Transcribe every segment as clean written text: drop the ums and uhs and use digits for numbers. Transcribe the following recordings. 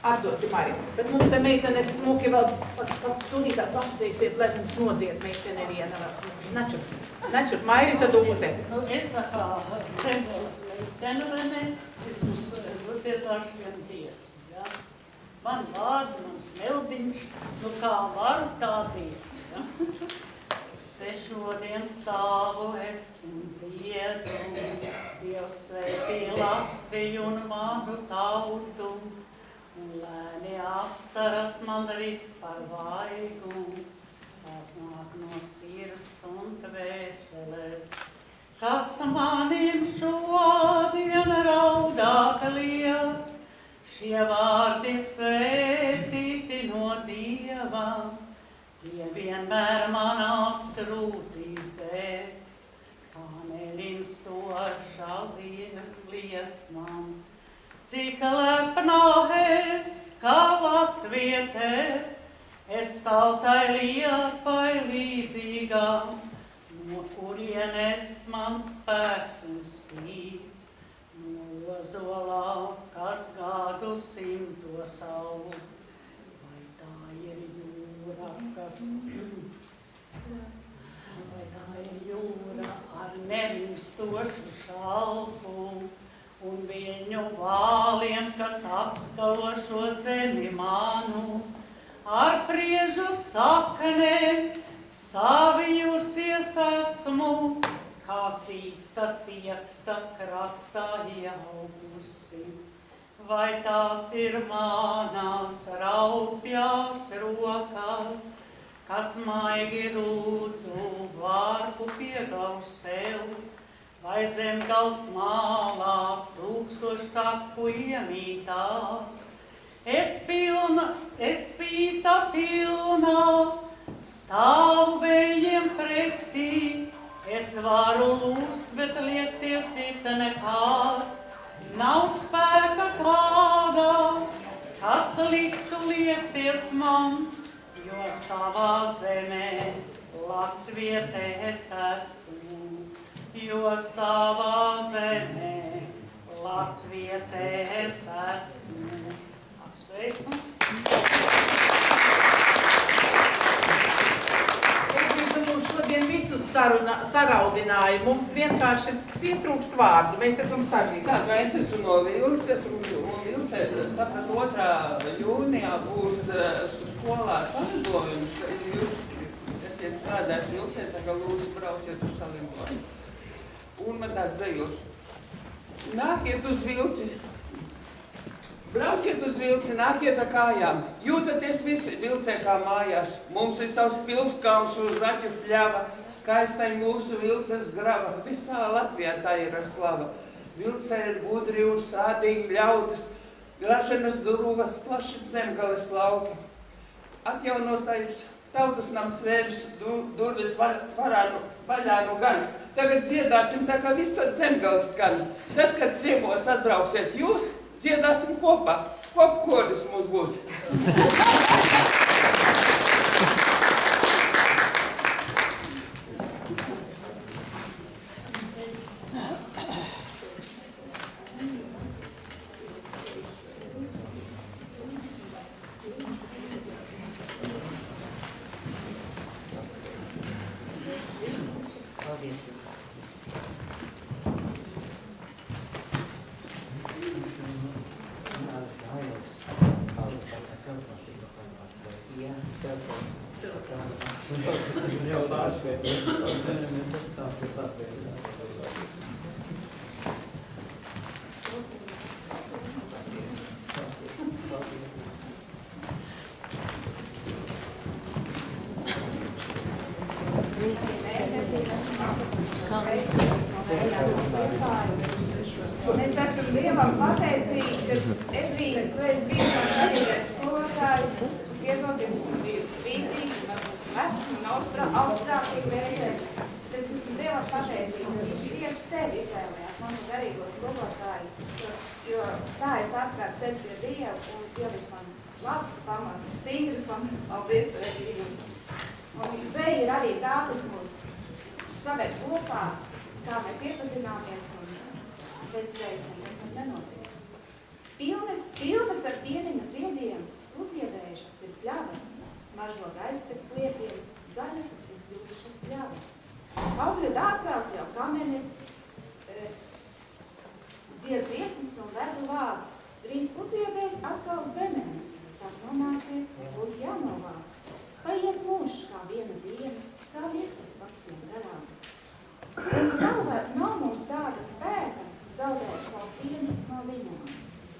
Atdosim arī. Bet mums te meitenes smuki vēl tūdītās lapsīsiet, lai mums nodziet meitene viena vēl smuki. Načur, Mairita Dūze. Es tā kā Zemgales meitene, vai ne? Es mums dziedāšu vienu dziesmu, ja? Man vārdi, mans meldiņš, nu kā varu tā dzied, ja? Te šodien stāvu es un dziedu, Dievs sveitī Latviju un manu tautu, un lēni asaras man rit par vaigu, tās nāk no sirds un tvēseles. Kas manim šodien raudāka liek, šie vārdi svētīti no Dieva, tie vienmēr manās krūtīs degs, kā nelimstošā liesmām. Cik lepnā es, kā latviete, es tautai Liepai līdzīgā, no kurienes man spēks un spīdz, no ozolā, kas gadu 100 aug. Vai tā ir jūra, vai tā ir jūra ar nerimstošu šalpu, un viņu vāliem, kas apskalo šo zemi manu, ar priežu saknēm savijusies esmu, kā sīksta sieksta krastā ieaugusi. Vai tās ir manās raupjās rokas, kas maigi lūdzu vārpu piegauž sev, vai Zemgales mālā tūkstoš taku iemītās. Es pīta pilnā, stāvu vējiem pretī, es varu lūst, bet liekties it nekād. Nav spēka tāda, kas liktu liekties man, jo savā zemē latviete es esmu. Jo savā zemē latviete es esmu. Apsveicu. Es gribu mums šodien visus saraudināju. Mums vienkārši pietrūkst vārdu. Mēs esam sažīti. Tā, es esmu no Vilces, un Vilcē, saprat, 2. jūnijā būs skolā salidojums. Jūs esiet strādāt Vilcē, tā kā lūdzu brauciet uz salidojumu. Un man tās zeļus. Nākiet uz Vilci. Brauciet uz Vilci, nākiet ar kājām. Jūtaties visi Vilcē kā mājās. Mums ir savs pilskalns uz zaķu pļava, skaistai mūsu Vilces grava. Visā Latvijā tā ir slava. Vilcē ir gudri un sādīgi ļaudis, graženas duruvas, plaši Zemgales lauki. Atjaunotais tautas nams vērs durvis vaļā nu gan. Tagad dziedāsim tā kā visa Zemgale skan. Tad, kad ciemos atbrauksiet jūs, dziedāsim kopā. Kopkoris mums būs. Es esmu Dievam pateicīgi, ka Edvīna, tu esi bijis man garīgais skolotājs, piedoties, esmu bijusi spīdzīga, vecs un augstrātīgi vērtēt. Es esmu Dievam pateicīgi, ka viņš tieši tevi izvēlējās, manu garīgo skolotāju, jo tā es atklātu ceļu pie Dievu un ieliku man labs pamats, stingras pamats, paldies tev, Edvīna. Un dzeja ir arī tā, kas mūs saved kopā, kā mēs iepazināmies un pēc dzejas nekas nenotiks. Pilnas ar piemiņas iedību atkal zemēs, tās nomācies, būs jānovāc. Paiet mūžs kā viena diena, kā lietas pastiem garām. Un nav mums tāda spēka zaudēt kaut vienu no viņām.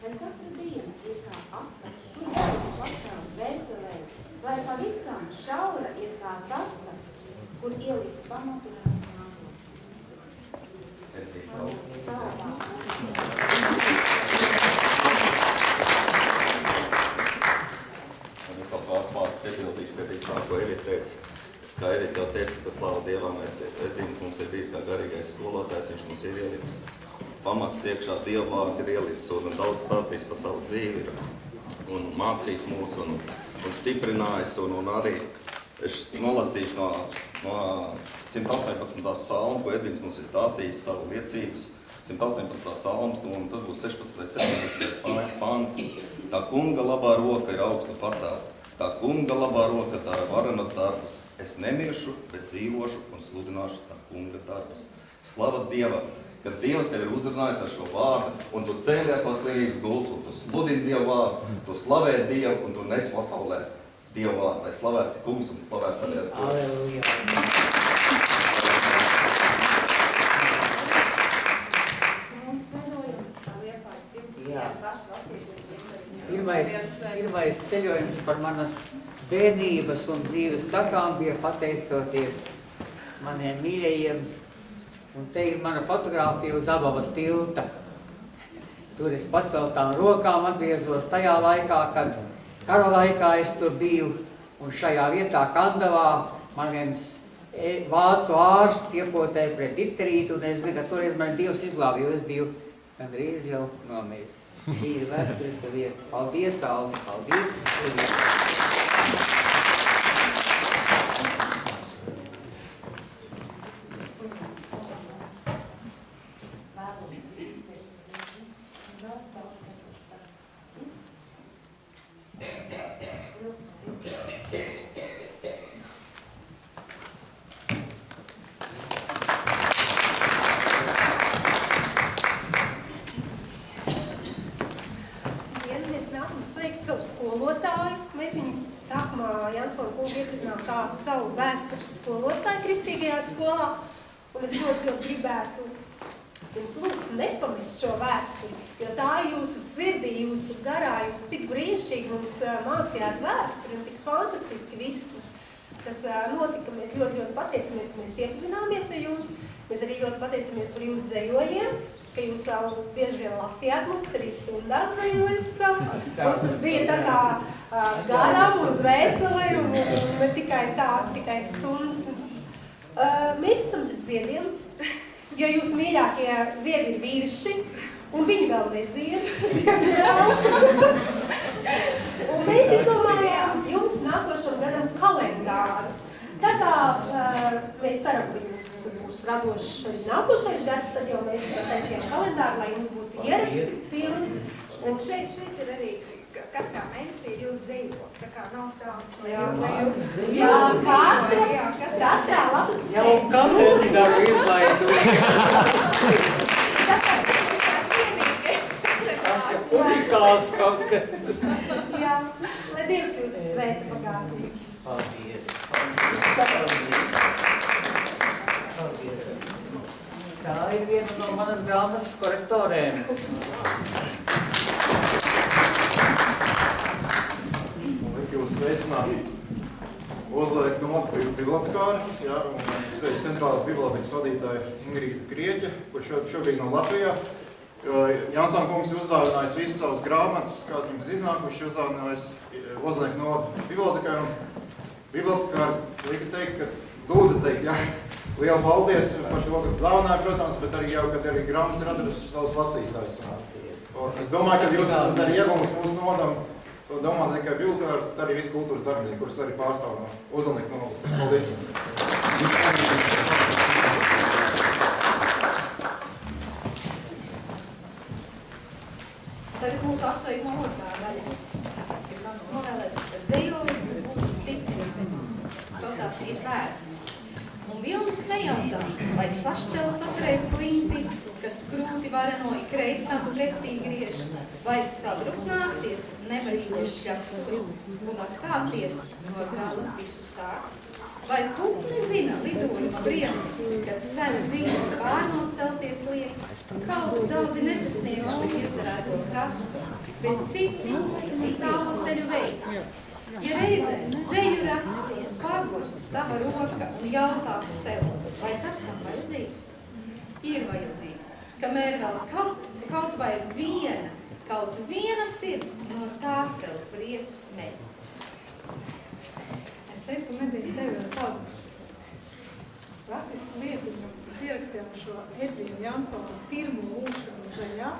Vai katra diena ir kā apa, kur daudz pasauli dvēselē, vai pavisam šaura ir kā tata, kur ielikt pamatus un nākotni. Es vēl pāris vārdu piebildīšu pie visā, ko Evita teica. Kā Evita jau teica, ka slāva Dievam, Edīns mums ir bijis kā garīgais skolotājs, viņš mums ir ielicis pamats iekšā, Dieva vārdu ir ielicis un daudz stāstījis par savu dzīvi un mācījis mūs un stiprinājis un arī es nolasīšu no 118. psalmu, ko Edvins mums ir stāstījis savu liecības. 118. psalms, un tas būs 16. 17. pāns. Tā kunga labā roka ir augstu pacelta. Tā kunga labā roka dara varenas darbus. Es nemiršu, bet dzīvošu un sludināšu tā kunga darbus. Slava Dievam, kad Dievs tevi ir uzrunājis ar šo vārdu, un tu cēlies no slimības gultas, un tu sludini Dievu vārdu, tu slavē Dievu, un tu nes pasaulē Dievu vārdu. Lai slavēts kungs un slavēts arī es. Aleluja. Pirmais ceļojums par manas bērnības un dzīves takām bija pateicoties maniem mīļajiem. Un te ir mana fotogrāfija uz Abavas tilta. Tur es paceltām rokām atgriezos tajā laikā, kad kara laikā es tur biju. Un šajā vietā Kandavā man viens vācu ārsts iepotēja pret difterītu, un es zinu, ka toreiz man Dievs izglāba, jo es biju gandrīz jau nomiris. Šī ir vēsturiska vieta. Paldies, Alni, paldies! Savu vēstures skolotāju kristīgajā skolā, un es ļoti gribētu jums lūgt nepamest šo vēsturi, jo tā jūsu sirdī, jūsu garā, jūs tik brīnišķīgi mums mācījāt vēsturi un tik fantastiski viss, kas notika. Mēs ļoti pateicamies, ka mēs iepazināmies ar jums. Mēs arī ļoti pateicamies par jūsu dzejojiem, ka jūs savu bieži vien lasījāt mums arī stundās dzejojus savus. Mums tas bija tā kā garām un dvēselē un ne tikai stundas. Mēs esam bez ziediem, jo jūsu mīļākie ziedi ir vīriši, un viņi vēl nezied, diemžēl. Un mēs izdomājām jums nākošam gadam kalendāru. Tā kā mēs ceram, ka jums būs radošs arī nākošais gads, tad jau mēs taisījām kalendāru, lai jums būtu ieraksti pilns. Un šeit ir arī, katrā mēnesī ir jūs dzīvos, tā kā nav tā, katrā lapas pusē. Jau kalendāru izlaidu. Tas ir unikāls kaut kas. Jā, lai Dievs jūs svēta pagātnīgi. Paldies. Tā ir viena no manas grāmatas korektorēm. Jūs sveicināti Ozolēta Nota bibliotekāris, un centrālās bibliotekas vadītāja Ingrīda Krieķe, kur šobrīd no Latvijā. Jansson kungs ir uzdāvinājis visas savas grāmatas, kāds mums iznākuši, uzdāvinājis Ozolēta Nota bibliotekai. Bibliotekāris lika teikt, ka lūdzu teikt, jā, lielu paldies par šo, ka dāvināja, protams, bet arī jau, kad arī grāmatas ir atraduši savus lasītājus. Es domāju, ka jūs esat arī iegūmus mūsu nodam. To domā ne tikai bibliotekāri, bet arī visi kultūras darbinieki, kurus arī pārstāv no Ozolēta Nota. Paldies jums! Tagad mūsu apsveikuma otrā daļa. Novēlēt dzejoli, būtu stipri. Saucās ir vērts. Un vilnis nejautā, lai sašķelas tas reiz glinti, kas krūti vareno ik reiz tam pretī griež, vai sabruknāksies, dzīvošs rakstos un atkāpties no gala visu sāk. Vai putni zina lidojuma briesmas, kad sena dzīves pārnos celties liek, kaut daudzi nesasniegs šo iecerēto krastu, bet citi tālu ceļu veids. Ja reizē dzeļu raksti, pagurst tava roka un jautās sev, vai tas tam vajadzīgs? Ir vajadzīgs, kamēr vēl kaut vai viena sirds no tā sev prieku smeļ. Es teicu, medīšu tevi ar tādu praktisku lietu, mēs ierakstījām šo Edvīna Jansona pirmo lūkšanu ceļā,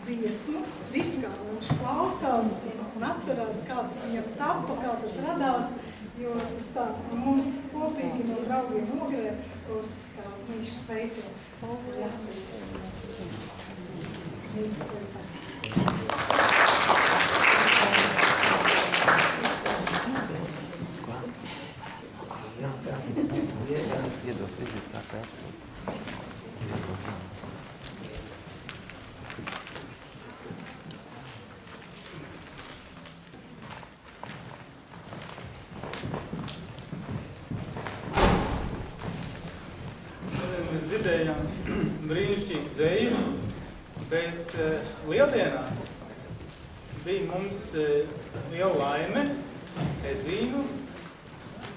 dziesmu, diskā, un viņš klausās un atcerās, kā tas viņam tapa, kā tas radās, jo es tā mums kopīgi no draugiem nogrēju, kurus kā viņš sveiciens. Jāceries. Viņš sveiciens. Mēs dzirdējām brīnišķīgu dzeju, bet lieldienās bija mums liela laime Edvīnu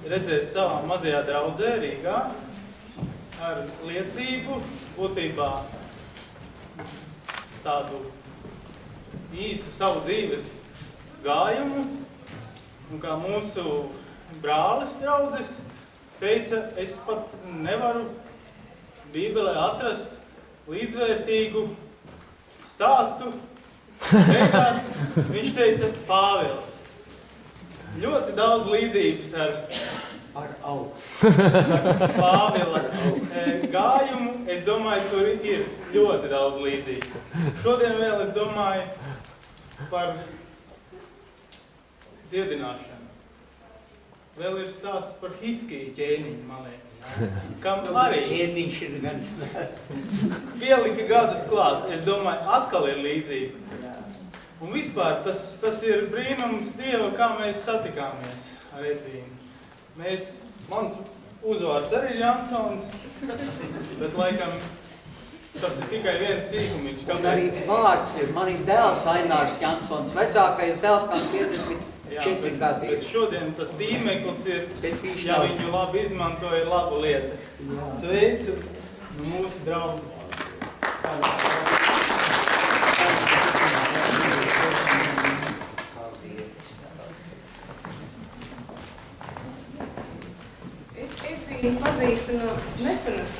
redzēt savā mazajā draudzē Rīgā ar liecību, būtībā tādu īsu savu dzīves gājumu, un kā mūsu brālis draudzes teica, es pat nevaru Bībelē atrast līdzvērtīgu stāstu. Beigās viņš teica Pāvils. Ļoti daudz līdzības ar Pāvila gājumu. Es domāju, tur ir ļoti daudz līdzības. Šodien vēl es domāju par dziedināšanu. Vēl ir stāsts par Hiskiju ķēniņu, man liekas. Kam arī Ēniņš ir gan stāsts. pielika gadus klāt. Es domāju, atkal ir līdzība. Un vispār tas ir brīnums Dieva, kā mēs satikāmies ar Edvīnu. Mans uzvārds arī ir Jansons, bet laikam tas ir tikai viens sīkumiņš. Un arī vārds ir. Man ir dēls Ainārs Jansons, vecākais dēls, kam 54 gadi. Bet šodien tas tīmeklis ir, ja viņu labi izmanto, ir laba lieta. Sveicu mūsu draugu. Es Edvīnu pazīstu no nesenas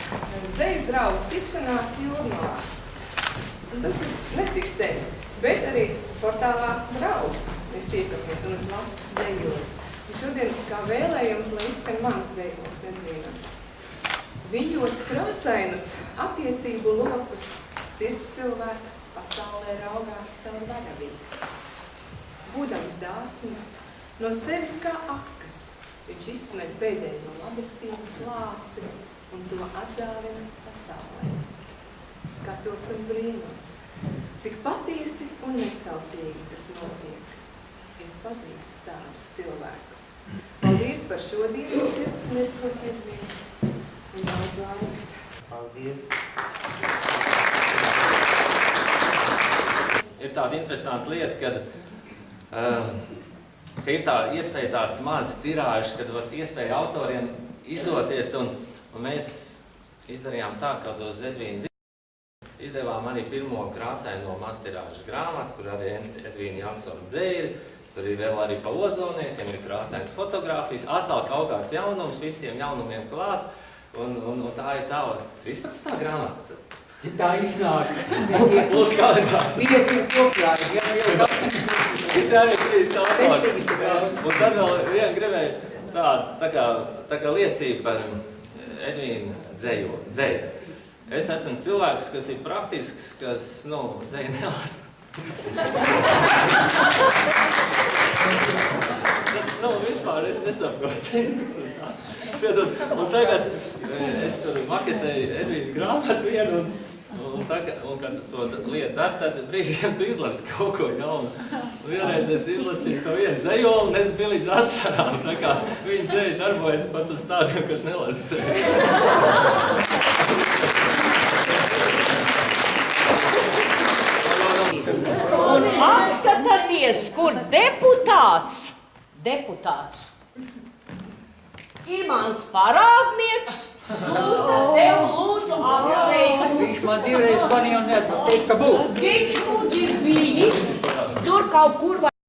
dzejas draugu tikšanās Jūrmalā. Un tas ir ne tik sen, bet arī portālā draugu. Mēs tiekamies un es lasu dzejos. Un šodien kā vēlējums, lai izskan mans dzejos Edvīnam. Viņot krāsainus attiecību lokus, sirds cilvēks pasaulē raugās caur varavīgs. Būdams dāsnis, no sevis kā akas, viņš izsmeļ pēdējo labestības lāsi un to atdāvina pasaulē. Skatos un brīnos, cik patiesi un nesautīgi tas notiek. Es pazīstu tādus cilvēkus. Paldies par šodienas sirds mirkli, Edvīna, un daudz laimes. Paldies. Ir tāda interesanta lieta, kad ir tā iespēja tāds mazs tirāžs, kad var iespēja autoriem izdoties, un mēs izdarījām tā, kā tos Edvīna izdevām arī pirmo krāsaino maztirāžu grāmatu, kur arī Edvīna Jansona dzēļi, tur ir vēl arī pa ozoniekiem, ir krāsainas fotogrāfijas, atkal kaut kāds jaunums, visiem jaunumiem klāt, un tā ir tā 13. grāmata. Tā iznāk. Plus kalendārs. Viņa ir kopjā, Ir arī 3 autori. Un tad vēl vien gribēju tā kā liecība par Edvīnu dzēju. Es esmu cilvēks, kas ir praktisks, kas, dzēju nelasa. Vispār es nesaprotu. Un tagad es tur maketēju Edvīnu grāmatu vienu, Un kad to lietu dar, tad brīžiem tu izlasi kaut ko jaunu. Vienreiz es izlasīju to vienu zejolu, un es biju līdz asarām. Tā kā viņa dzeja darbojas pat uz tādiem, kas nelasa dzeju. Un apskatāties, kur deputāts Imants Parādnieks sūta tev lūdzu apsveikt. Viņš man divreiz zvanīja un neteica, ka būs. Viņš mums ir bijis tur kaut kur.